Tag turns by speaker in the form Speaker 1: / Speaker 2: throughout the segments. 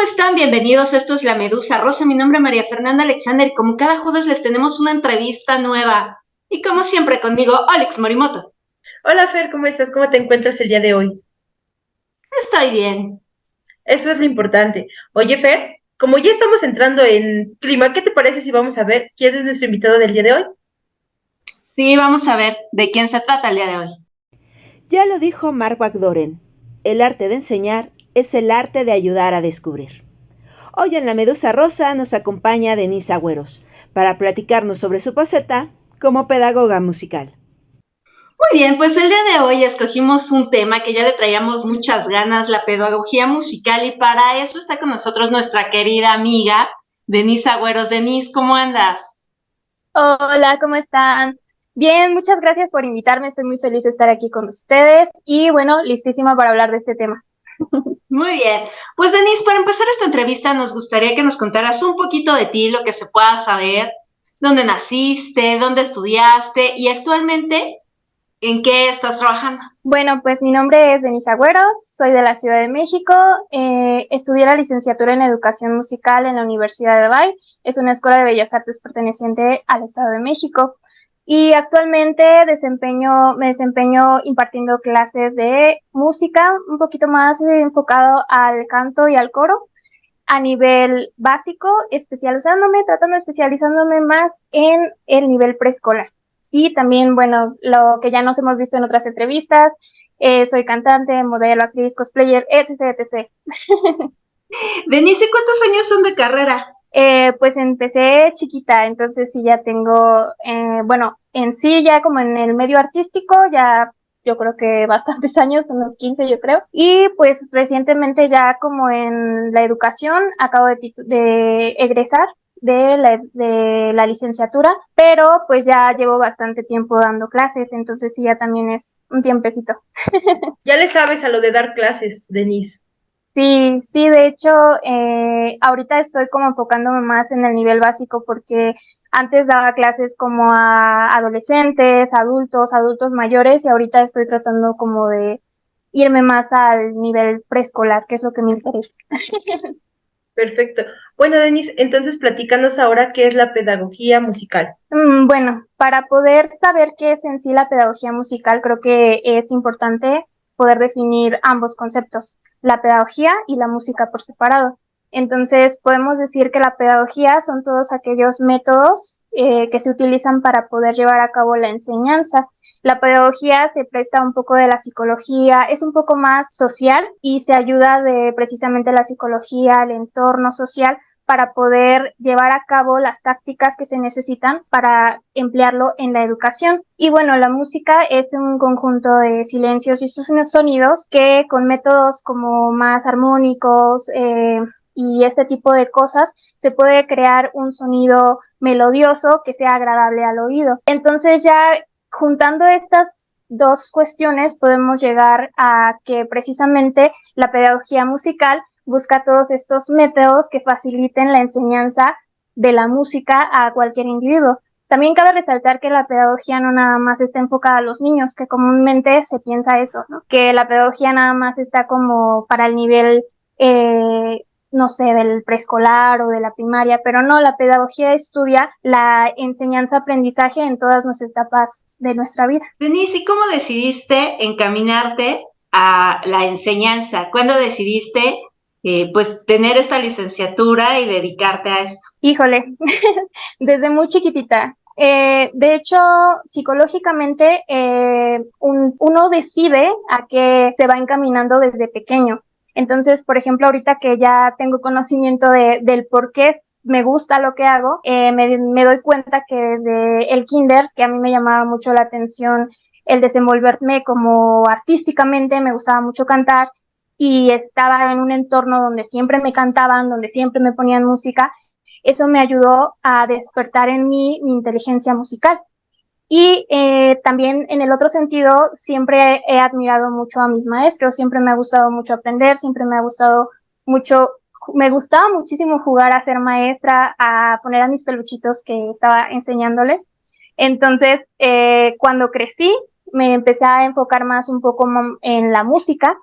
Speaker 1: están? Bienvenidos, esto es La Medusa Rosa, mi nombre es María Fernanda Alexander y como cada jueves les tenemos una entrevista nueva. Y como siempre conmigo, Alex Morimoto.
Speaker 2: Hola Fer, ¿cómo estás? ¿Cómo te encuentras el día de hoy?
Speaker 1: Estoy bien.
Speaker 2: Eso es lo importante. Oye Fer, como ya estamos entrando en clima, ¿qué te parece si vamos a ver quién es nuestro invitado del día de hoy?
Speaker 1: Sí, vamos a ver de quién se trata el día de hoy.
Speaker 3: Ya lo dijo Mark McDoren, el arte de enseñar es el arte de ayudar a descubrir. Hoy en La Medusa Rosa nos acompaña Denise Agüeros para platicarnos sobre su faceta como pedagoga musical.
Speaker 1: Muy bien, pues el día de hoy escogimos un tema que ya le traíamos muchas ganas, la pedagogía musical, y para eso está con nosotros nuestra querida amiga Denise Agüeros. Denise, ¿cómo andas?
Speaker 4: Hola, ¿cómo están? Bien, muchas gracias por invitarme. Estoy muy feliz de estar aquí con ustedes y bueno, listísima para hablar de este tema.
Speaker 1: Muy bien. Pues Denise, para empezar esta entrevista nos gustaría que nos contaras un poquito de ti, lo que se pueda saber, dónde naciste, dónde estudiaste y actualmente en qué estás trabajando.
Speaker 4: Bueno, pues mi nombre es Denise Agüeros, soy de la Ciudad de México, estudié la licenciatura en Educación Musical en la Universidad de Valle, es una escuela de bellas artes perteneciente al Estado de México y actualmente me desempeño impartiendo clases de música, un poquito más enfocado al canto y al coro a nivel básico, tratando de especializándome más en el nivel preescolar. Y también, bueno, lo que ya nos hemos visto en otras entrevistas, soy cantante, modelo, actriz, cosplayer, etc, etc.
Speaker 1: Denise, ¿cuántos años son de carrera?
Speaker 4: Pues empecé chiquita, entonces sí ya tengo, bueno, en sí ya como en el medio artístico, ya yo creo que bastantes años, unos 15 yo creo. Y pues recientemente ya como en la educación, acabo de egresar de la licenciatura, pero pues ya llevo bastante tiempo dando clases, entonces sí ya también es un tiempecito.
Speaker 2: Ya le sabes a lo de dar clases, Denise.
Speaker 4: Sí, sí, de hecho, ahorita estoy como enfocándome más en el nivel básico porque antes daba clases como a adolescentes, adultos mayores y ahorita estoy tratando como de irme más al nivel preescolar, que es lo que me interesa.
Speaker 2: Perfecto. Bueno, Denise, entonces platícanos ahora qué es la pedagogía musical.
Speaker 4: Bueno, para poder saber qué es en sí la pedagogía musical, creo que es importante poder definir ambos conceptos, la pedagogía y la música por separado. Entonces, podemos decir que la pedagogía son todos aquellos métodos que se utilizan para poder llevar a cabo la enseñanza. La pedagogía se presta un poco de la psicología, es un poco más social y se ayuda de precisamente la psicología, el entorno social para poder llevar a cabo las tácticas que se necesitan para emplearlo en la educación. Y bueno, la música es un conjunto de silencios y sonidos que con métodos como más armónicos y este tipo de cosas se puede crear un sonido melodioso que sea agradable al oído. Entonces ya juntando estas dos cuestiones podemos llegar a que precisamente la pedagogía musical busca todos estos métodos que faciliten la enseñanza de la música a cualquier individuo. También cabe resaltar que la pedagogía no nada más está enfocada a los niños, que comúnmente se piensa eso, ¿no? Que la pedagogía nada más está como para el nivel, no sé, del preescolar o de la primaria, pero no, la pedagogía estudia la enseñanza-aprendizaje en todas nuestras etapas de nuestra vida.
Speaker 1: Denise, ¿y cómo decidiste encaminarte a la enseñanza? ¿Cuándo decidiste pues tener esta licenciatura y dedicarte a esto?
Speaker 4: Híjole, desde muy chiquitita. De hecho, psicológicamente, uno decide a qué se va encaminando desde pequeño. Entonces, por ejemplo, ahorita que ya tengo conocimiento del por qué me gusta lo que hago, me doy cuenta que desde el kinder, que a mí me llamaba mucho la atención el desenvolverme como artísticamente, me gustaba mucho cantar y estaba en un entorno donde siempre me cantaban, donde siempre me ponían música, eso me ayudó a despertar en mí mi inteligencia musical. Y también en el otro sentido, siempre he admirado mucho a mis maestros, siempre me ha gustado mucho aprender, siempre me ha gustado mucho, me gustaba muchísimo jugar a ser maestra, a poner a mis peluchitos que estaba enseñándoles. Entonces, cuando crecí, me empecé a enfocar más un poco en la música,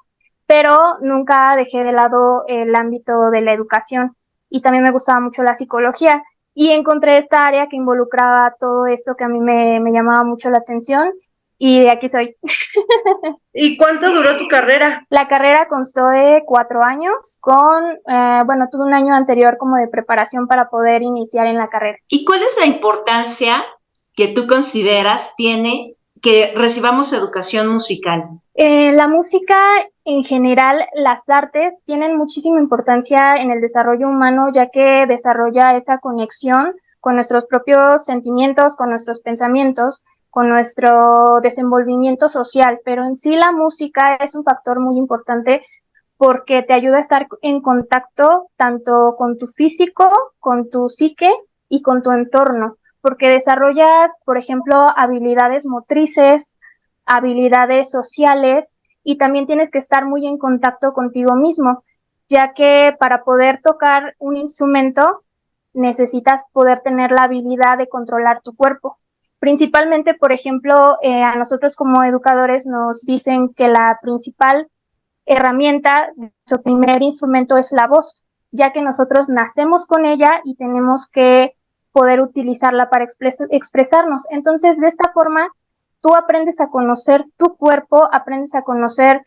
Speaker 4: pero nunca dejé de lado el ámbito de la educación y también me gustaba mucho la psicología y encontré esta área que involucraba todo esto que a mí me llamaba mucho la atención y de aquí soy.
Speaker 2: ¿Y cuánto duró tu carrera?
Speaker 4: La carrera constó de 4 años tuve un año anterior como de preparación para poder iniciar en la carrera.
Speaker 1: ¿Y cuál es la importancia que tú consideras tiene que recibamos educación musical?
Speaker 4: La música en general, las artes tienen muchísima importancia en el desarrollo humano, ya que desarrolla esa conexión con nuestros propios sentimientos, con nuestros pensamientos, con nuestro desenvolvimiento social, pero en sí la música es un factor muy importante porque te ayuda a estar en contacto tanto con tu físico, con tu psique y con tu entorno, porque desarrollas, por ejemplo, habilidades motrices, habilidades sociales y también tienes que estar muy en contacto contigo mismo, ya que para poder tocar un instrumento necesitas poder tener la habilidad de controlar tu cuerpo. Principalmente, por ejemplo, a nosotros como educadores nos dicen que la principal herramienta, nuestro primer instrumento es la voz, ya que nosotros nacemos con ella y tenemos que poder utilizarla para expresarnos. Entonces, de esta forma, tú aprendes a conocer tu cuerpo, aprendes a conocer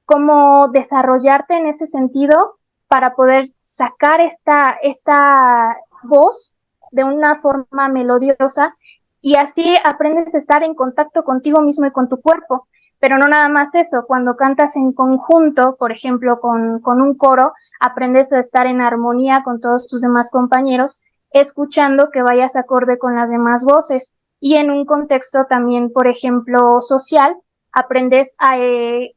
Speaker 4: cómo desarrollarte en ese sentido para poder sacar esta voz de una forma melodiosa y así aprendes a estar en contacto contigo mismo y con tu cuerpo. Pero no nada más eso, cuando cantas en conjunto, por ejemplo, con un coro, aprendes a estar en armonía con todos tus demás compañeros, escuchando que vayas acorde con las demás voces. Y en un contexto también, por ejemplo, social, aprendes a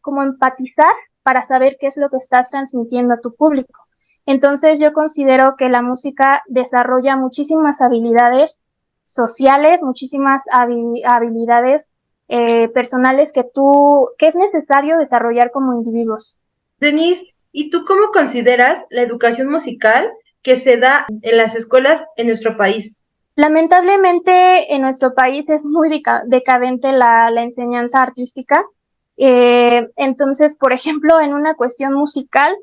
Speaker 4: como empatizar para saber qué es lo que estás transmitiendo a tu público. Entonces yo considero que la música desarrolla muchísimas habilidades sociales, muchísimas habilidades personales que es necesario desarrollar como individuos.
Speaker 2: Denise, ¿y tú cómo consideras la educación musical que se da en las escuelas en nuestro país?
Speaker 4: Lamentablemente en nuestro país es muy decadente la enseñanza artística. Entonces, por ejemplo, en una cuestión musical,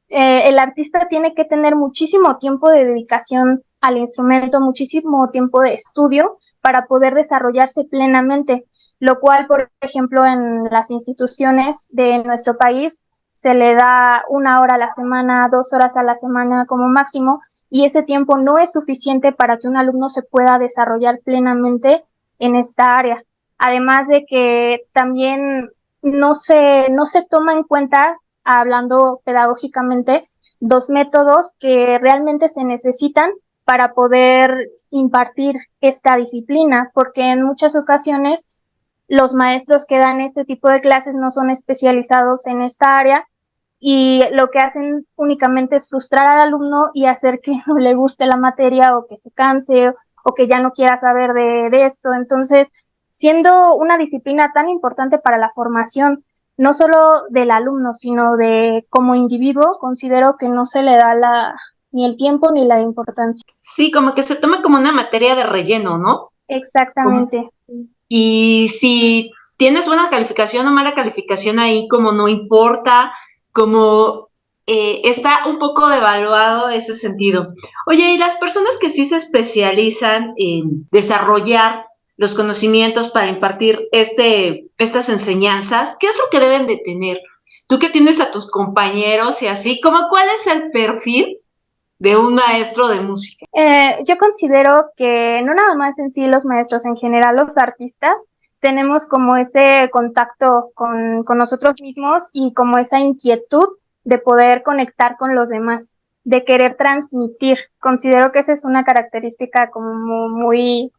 Speaker 4: el artista tiene que tener muchísimo tiempo de dedicación al instrumento, muchísimo tiempo de estudio para poder desarrollarse plenamente, lo cual, por ejemplo, en las instituciones de nuestro país se le da 1 hora a la semana, 2 horas a la semana como máximo, y ese tiempo no es suficiente para que un alumno se pueda desarrollar plenamente en esta área. Además de que también no se toma en cuenta, hablando pedagógicamente, 2 métodos que realmente se necesitan para poder impartir esta disciplina, porque en muchas ocasiones los maestros que dan este tipo de clases no son especializados en esta área y lo que hacen únicamente es frustrar al alumno y hacer que no le guste la materia o que se canse o que ya no quiera saber de esto. Entonces, siendo una disciplina tan importante para la formación, no solo del alumno, sino de como individuo, considero que no se le da ni el tiempo ni la importancia.
Speaker 1: Sí, como que se toma como una materia de relleno, ¿no?
Speaker 4: Exactamente.
Speaker 1: Y si tienes buena calificación o mala calificación ahí, como no importa, como está un poco devaluado ese sentido. Oye, y las personas que sí se especializan en desarrollar los conocimientos para impartir estas enseñanzas, ¿qué es lo que deben de tener? Tú que tienes a tus compañeros y así, ¿cómo cuál es el perfil de un maestro de música?
Speaker 4: Yo considero que no nada más en sí los maestros, en general los artistas, tenemos como ese contacto con nosotros mismos y como esa inquietud de poder conectar con los demás, de querer transmitir. Considero que esa es una característica como muy,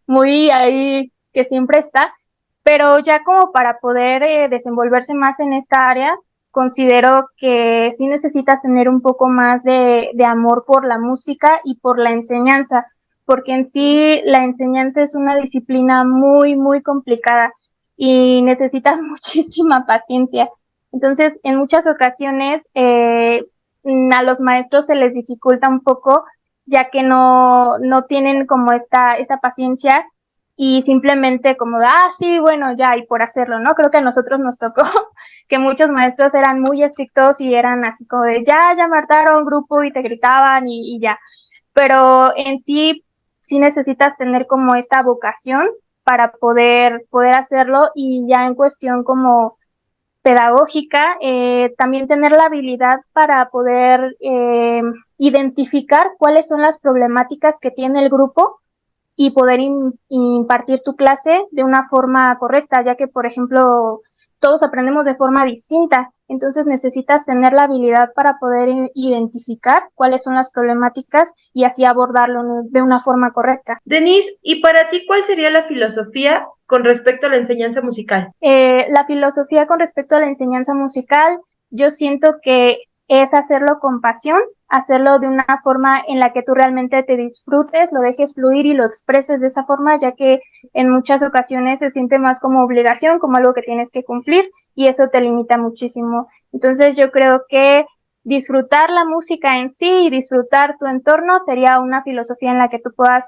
Speaker 4: muy ahí que siempre está, pero ya como para poder desenvolverse más en esta área, considero que sí necesitas tener un poco más de amor por la música y por la enseñanza, porque en sí la enseñanza es una disciplina muy, muy complicada y necesitas muchísima paciencia. Entonces, en muchas ocasiones a los maestros se les dificulta un poco, ya que no tienen como esta paciencia y simplemente como de, sí, bueno, ya, y por hacerlo, ¿no? Creo que a nosotros nos tocó que muchos maestros eran muy estrictos y eran así como de ya marcaron grupo y te gritaban y ya. Pero en sí, sí necesitas tener como esta vocación para poder hacerlo, y ya en cuestión como pedagógica, también tener la habilidad para poder identificar cuáles son las problemáticas que tiene el grupo y poder impartir tu clase de una forma correcta, ya que, por ejemplo, todos aprendemos de forma distinta, entonces necesitas tener la habilidad para poder identificar cuáles son las problemáticas y así abordarlo de una forma correcta.
Speaker 2: Denise, ¿y para ti cuál sería la filosofía con respecto a la enseñanza musical?
Speaker 4: La filosofía con respecto a la enseñanza musical, yo siento que es hacerlo con pasión, hacerlo de una forma en la que tú realmente te disfrutes, lo dejes fluir y lo expreses de esa forma, ya que en muchas ocasiones se siente más como obligación, como algo que tienes que cumplir, y eso te limita muchísimo. Entonces yo creo que disfrutar la música en sí y disfrutar tu entorno sería una filosofía en la que tú puedas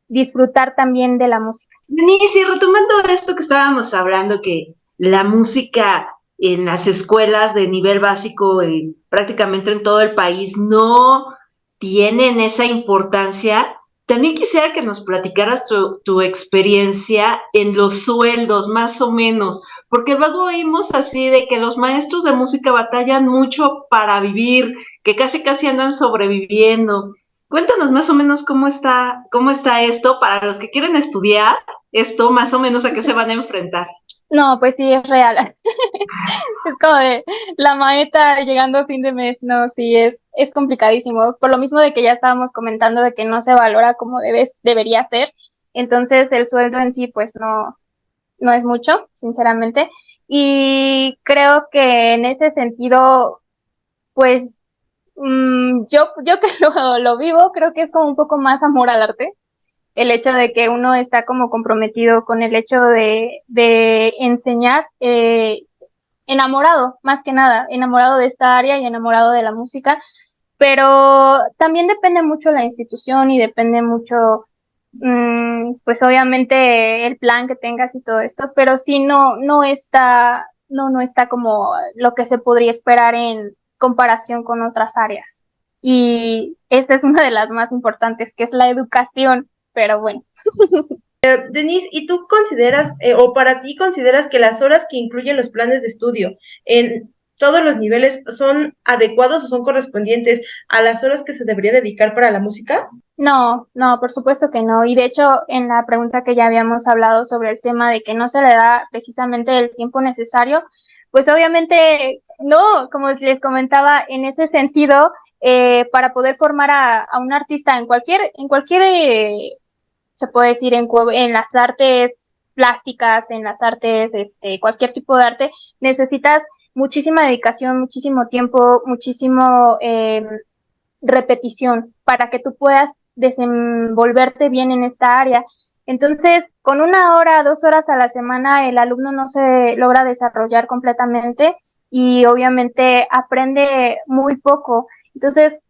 Speaker 4: disfrutar también de la música.
Speaker 1: Denise, y retomando esto que estábamos hablando, que la música en las escuelas de nivel básico, prácticamente en todo el país, no tienen esa importancia, también quisiera que nos platicaras tu experiencia en los sueldos, más o menos, porque luego oímos así de que los maestros de música batallan mucho para vivir, que casi andan sobreviviendo. Cuéntanos más o menos cómo está esto para los que quieren estudiar esto, más o menos a qué se van a enfrentar.
Speaker 4: No, pues sí, es real. Es como de la maeta llegando a fin de mes, no, sí, es complicadísimo. Por lo mismo de que ya estábamos comentando de que no se valora como debería ser, entonces el sueldo en sí, pues no es mucho, sinceramente. Y creo que en ese sentido, pues yo que lo vivo, creo que es como un poco más amor al arte, el hecho de que uno está como comprometido con el hecho de enseñar, enamorado, más que nada, enamorado de esta área y enamorado de la música, pero también depende mucho la institución y depende mucho, pues obviamente el plan que tengas y todo esto, pero sí no está como lo que se podría esperar en comparación con otras áreas. Y esta es una de las más importantes, que es la educación, pero bueno.
Speaker 2: Denise, ¿y tú consideras, o para ti consideras que las horas que incluyen los planes de estudio en todos los niveles son adecuados o son correspondientes a las horas que se debería dedicar para la música?
Speaker 4: No, por supuesto que no. Y de hecho, en la pregunta que ya habíamos hablado sobre el tema de que no se le da precisamente el tiempo necesario, pues obviamente no, como les comentaba, en ese sentido, para poder formar a un artista en cualquier se puede decir en las artes plásticas, en las artes, cualquier tipo de arte, necesitas muchísima dedicación, muchísimo tiempo, muchísimo repetición para que tú puedas desenvolverte bien en esta área. Entonces, con 1 hora, 2 horas a la semana, el alumno no se logra desarrollar completamente y obviamente aprende muy poco. Entonces,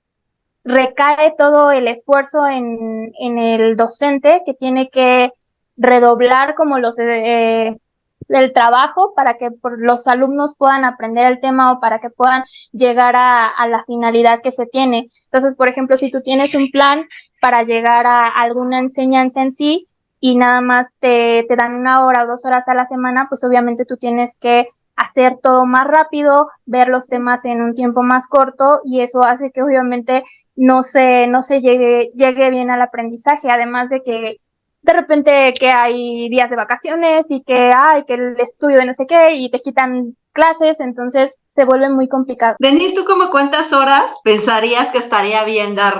Speaker 4: recae todo el esfuerzo en el docente, que tiene que redoblar como el trabajo para que los alumnos puedan aprender el tema o para que puedan llegar a la finalidad que se tiene. Entonces, por ejemplo, si tú tienes un plan para llegar a alguna enseñanza en sí y nada más te dan 1 hora o 2 horas a la semana, pues obviamente tú tienes que hacer todo más rápido, ver los temas en un tiempo más corto, y eso hace que obviamente no se llegue bien al aprendizaje, además de que de repente que hay días de vacaciones y que el estudio de no sé qué y te quitan clases, entonces se vuelve muy complicado.
Speaker 1: Denise, ¿tú como cuántas horas pensarías que estaría bien dar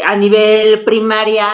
Speaker 1: a nivel primaria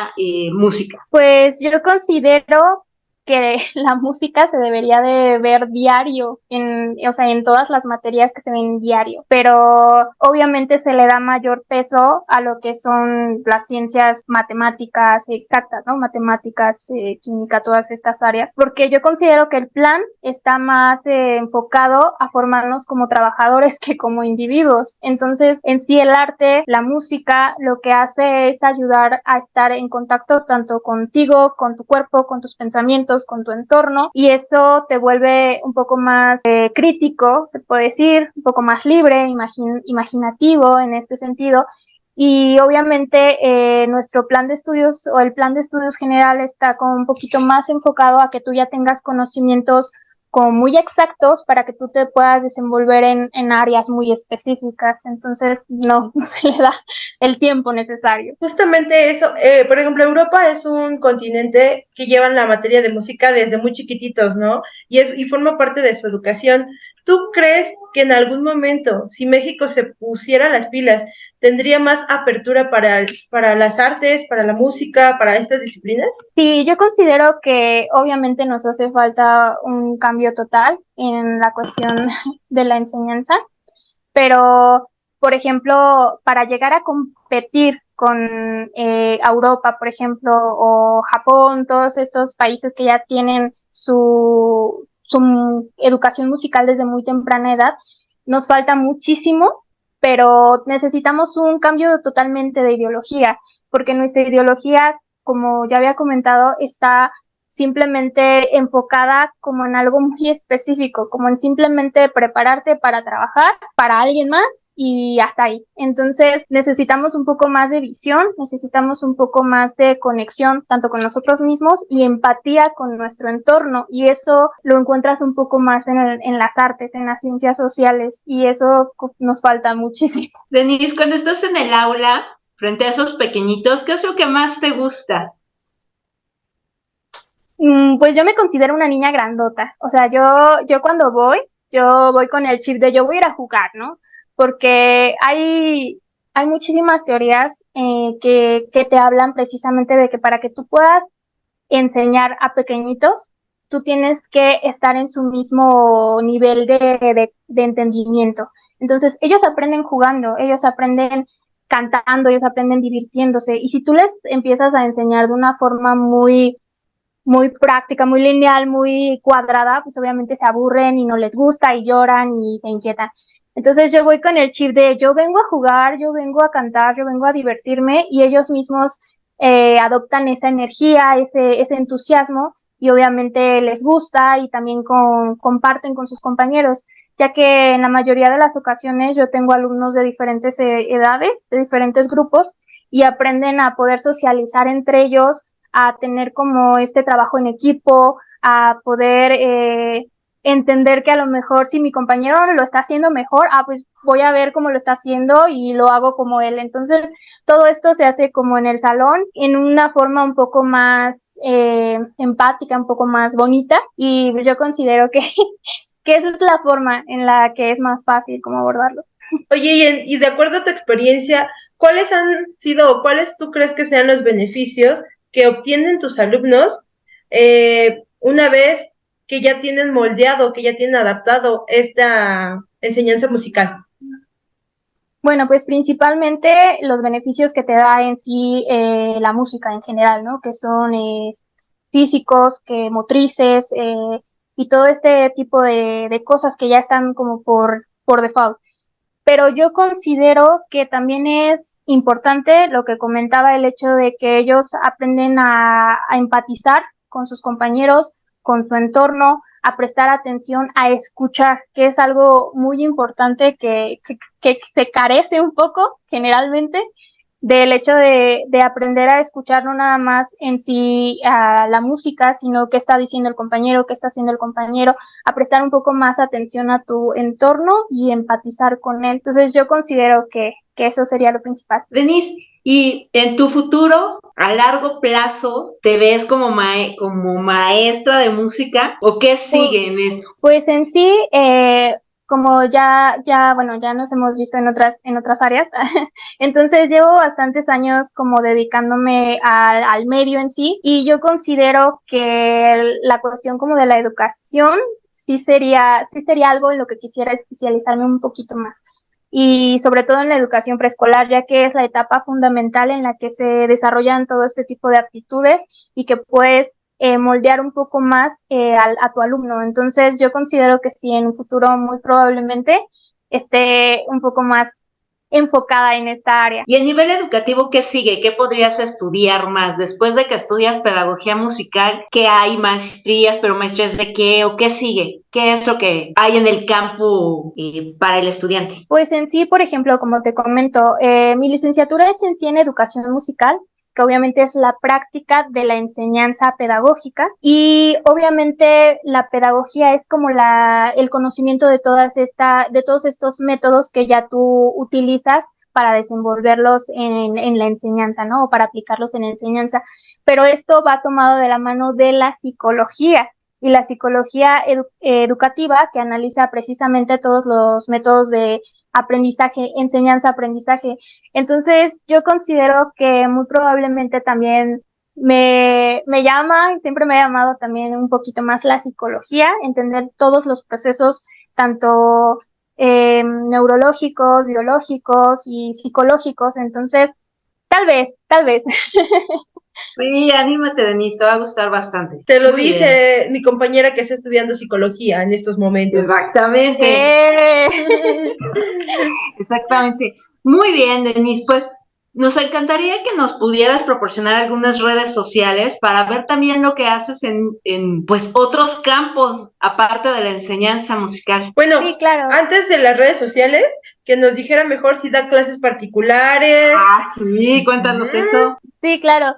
Speaker 1: música?
Speaker 4: Pues yo considero que la música se debería de ver diario, o sea, en todas las materias que se ven diario, pero obviamente se le da mayor peso a lo que son las ciencias matemáticas exactas, ¿no? Matemáticas, química, todas estas áreas, porque yo considero que el plan está más enfocado a formarnos como trabajadores que como individuos. Entonces, en sí el arte, la música, lo que hace es ayudar a estar en contacto tanto contigo, con tu cuerpo, con tus pensamientos, sentimientos, con tu entorno, y eso te vuelve un poco más crítico, se puede decir, un poco más libre, imaginativo en este sentido. Y obviamente nuestro plan de estudios o el plan de estudios general está como un poquito más enfocado a que tú ya tengas conocimientos como muy exactos para que tú te puedas desenvolver en áreas muy específicas. Entonces no se le da el tiempo necesario.
Speaker 2: Justamente eso, por ejemplo, Europa es un continente que llevan la materia de música desde muy chiquititos, ¿no? Y forma parte de su educación. ¿Tú crees que en algún momento, si México se pusiera las pilas, tendría más apertura para las artes, para la música, para estas disciplinas?
Speaker 4: Sí, yo considero que obviamente nos hace falta un cambio total en la cuestión de la enseñanza, pero, por ejemplo, para llegar a competir con Europa, por ejemplo, o Japón, todos estos países que ya tienen su educación musical desde muy temprana edad, nos falta muchísimo, pero necesitamos un cambio totalmente de ideología, porque nuestra ideología, como ya había comentado, está simplemente enfocada como en algo muy específico, como en simplemente prepararte para trabajar para alguien más y hasta ahí. Entonces necesitamos un poco más de visión, necesitamos un poco más de conexión tanto con nosotros mismos y empatía con nuestro entorno, y eso lo encuentras un poco más en las artes, en las ciencias sociales, y eso nos falta muchísimo.
Speaker 1: Denise, cuando estás en el aula, frente a esos pequeñitos, ¿qué es lo que más te gusta?
Speaker 4: Pues yo me considero una niña grandota, o sea, yo cuando yo voy con el chip de yo voy a ir a jugar, ¿no? Porque hay muchísimas teorías que te hablan precisamente de que para que tú puedas enseñar a pequeñitos, tú tienes que estar en su mismo nivel de entendimiento. Entonces, ellos aprenden jugando, ellos aprenden cantando, ellos aprenden divirtiéndose, y si tú les empiezas a enseñar de una forma muy práctica, muy lineal, muy cuadrada, pues obviamente se aburren y no les gusta y lloran y se inquietan. Entonces yo voy con el chip de yo vengo a jugar, yo vengo a cantar, yo vengo a divertirme, y ellos mismos adoptan esa energía, ese entusiasmo, y obviamente les gusta y también comparten con sus compañeros, ya que en la mayoría de las ocasiones yo tengo alumnos de diferentes edades, de diferentes grupos, y aprenden a poder socializar entre ellos, a tener como este trabajo en equipo, a poder entender que a lo mejor si mi compañero lo está haciendo mejor, pues voy a ver cómo lo está haciendo y lo hago como él. Entonces, todo esto se hace como en el salón, en una forma un poco más empática, un poco más bonita, y yo considero que, que esa es la forma en la que es más fácil como abordarlo.
Speaker 2: Oye, y de acuerdo a tu experiencia, ¿cuáles han sido o cuáles tú crees que sean los beneficios que obtienen tus alumnos una vez que ya tienen moldeado, que ya tienen adaptado esta enseñanza musical?
Speaker 4: Bueno, pues principalmente los beneficios que te da en sí la música en general, ¿no? Que son físicos, que motrices, y todo este tipo de cosas que ya están como por default. Pero yo considero que también es importante lo que comentaba, el hecho de que ellos aprenden a empatizar con sus compañeros, con su entorno, a prestar atención, a escuchar, que es algo muy importante que se carece un poco generalmente, del hecho de aprender a escuchar no nada más en sí a la música, sino qué está diciendo el compañero, qué está haciendo el compañero, a prestar un poco más atención a tu entorno y empatizar con él. Entonces yo considero que eso sería lo principal.
Speaker 1: Denise, ¿y en tu futuro, a largo plazo, te ves como, como maestra de música o qué sigue en esto?
Speaker 4: Pues en sí, como bueno, ya nos hemos visto en otras áreas, entonces llevo bastantes años como dedicándome al medio en sí, y yo considero que la cuestión como de la educación sí sería algo en lo que quisiera especializarme un poquito más. Y sobre todo en la educación preescolar, ya que es la etapa fundamental en la que se desarrollan todo este tipo de aptitudes y que puedes moldear un poco más a tu alumno. Entonces yo considero que sí, en un futuro muy probablemente esté un poco más enfocada en esta área.
Speaker 1: Y a nivel educativo, ¿qué sigue? ¿Qué podrías estudiar más? Después de que estudias pedagogía musical, ¿qué hay? ¿Maestrías? ¿Pero maestrías de qué? ¿O qué sigue? ¿Qué es lo que hay en el campo para el estudiante?
Speaker 4: Pues en sí, por ejemplo, como te comento, mi licenciatura es en sí en educación musical, que obviamente es la práctica de la enseñanza pedagógica, y obviamente la pedagogía es como el conocimiento de de todos estos métodos que ya tú utilizas para desenvolverlos en la enseñanza, ¿no? O para aplicarlos en la enseñanza. Pero esto va tomado de la mano de la psicología, y la psicología educativa, que analiza precisamente todos los métodos de aprendizaje, enseñanza-aprendizaje. Entonces, yo considero que muy probablemente también me llama, y siempre me ha llamado también un poquito más la psicología, entender todos los procesos, tanto neurológicos, biológicos y psicológicos. Entonces, tal vez.
Speaker 1: Sí, anímate, Denise, te va a gustar bastante.
Speaker 2: Te lo
Speaker 1: Muy
Speaker 2: dice
Speaker 1: bien.
Speaker 2: mi compañera que está estudiando psicología en estos momentos.
Speaker 1: Exactamente. Exactamente. Muy bien, Denise. Pues nos encantaría que nos pudieras proporcionar algunas redes sociales para ver también lo que haces en pues otros campos aparte de la enseñanza musical.
Speaker 4: Sí,
Speaker 2: Bueno,
Speaker 4: claro.
Speaker 2: antes de las redes sociales, que nos dijera mejor si da clases particulares.
Speaker 1: Ah, sí, cuéntanos eso.
Speaker 4: Sí, claro.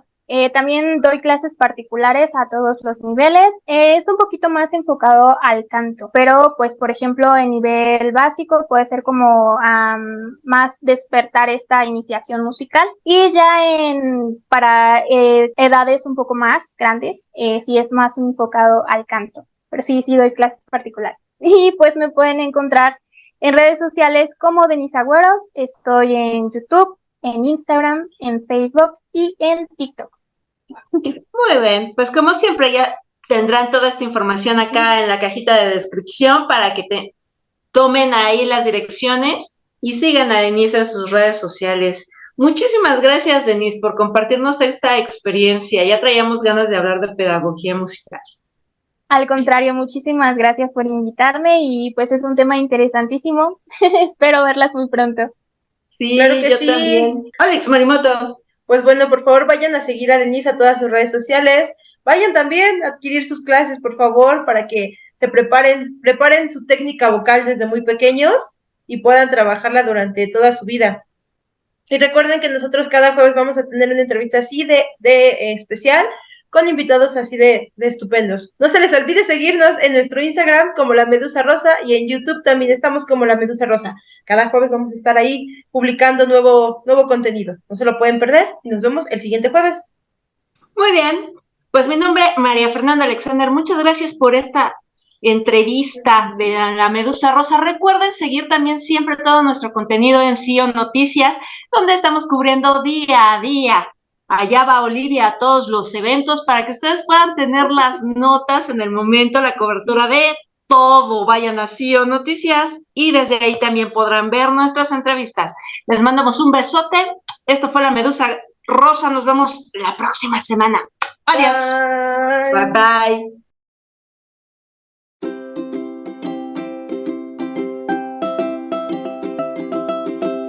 Speaker 4: También doy clases particulares a todos los niveles. Es un poquito más enfocado al canto, pero pues por ejemplo en nivel básico puede ser como más despertar esta iniciación musical, y ya para edades un poco más grandes, sí es más enfocado al canto, pero sí, sí doy clases particulares. Y pues me pueden encontrar en redes sociales como Denise Agüeros. Estoy en YouTube, en Instagram, en Facebook y en TikTok.
Speaker 1: Muy bien, pues como siempre ya tendrán toda esta información acá en la cajita de descripción para que te tomen ahí las direcciones y sigan a Denise en sus redes sociales. Muchísimas gracias, Denise, por compartirnos esta experiencia. Ya traíamos ganas de hablar de pedagogía musical.
Speaker 4: Al contrario, muchísimas gracias por invitarme, y pues es un tema interesantísimo. Espero verlas muy pronto.
Speaker 2: Claro
Speaker 1: Sí,
Speaker 2: que
Speaker 1: yo
Speaker 2: sí.
Speaker 1: también. Alex Marimoto.
Speaker 2: Pues bueno, por favor vayan a seguir a Denise a todas sus redes sociales. Vayan también a adquirir sus clases, por favor, para que se preparen su técnica vocal desde muy pequeños y puedan trabajarla durante toda su vida. Y recuerden que nosotros cada jueves vamos a tener una entrevista así de especial, con invitados así de estupendos. No se les olvide seguirnos en nuestro Instagram como La Medusa Rosa, y en YouTube también estamos como La Medusa Rosa. Cada jueves vamos a estar ahí publicando nuevo contenido. No se lo pueden perder y nos vemos el siguiente jueves.
Speaker 1: Muy bien. Pues mi nombre es María Fernanda Alexander. Muchas gracias por esta entrevista de la Medusa Rosa. Recuerden seguir también siempre todo nuestro contenido en Sion Noticias, donde estamos cubriendo día a día. Allá va Olivia a todos los eventos para que ustedes puedan tener las notas en el momento, la cobertura de todo. Vayan a Sion Noticias y desde ahí también podrán ver nuestras entrevistas. Les mandamos un besote. Esto fue la Medusa Rosa. Nos vemos la próxima semana. Adiós.
Speaker 2: Bye.
Speaker 1: Bye bye.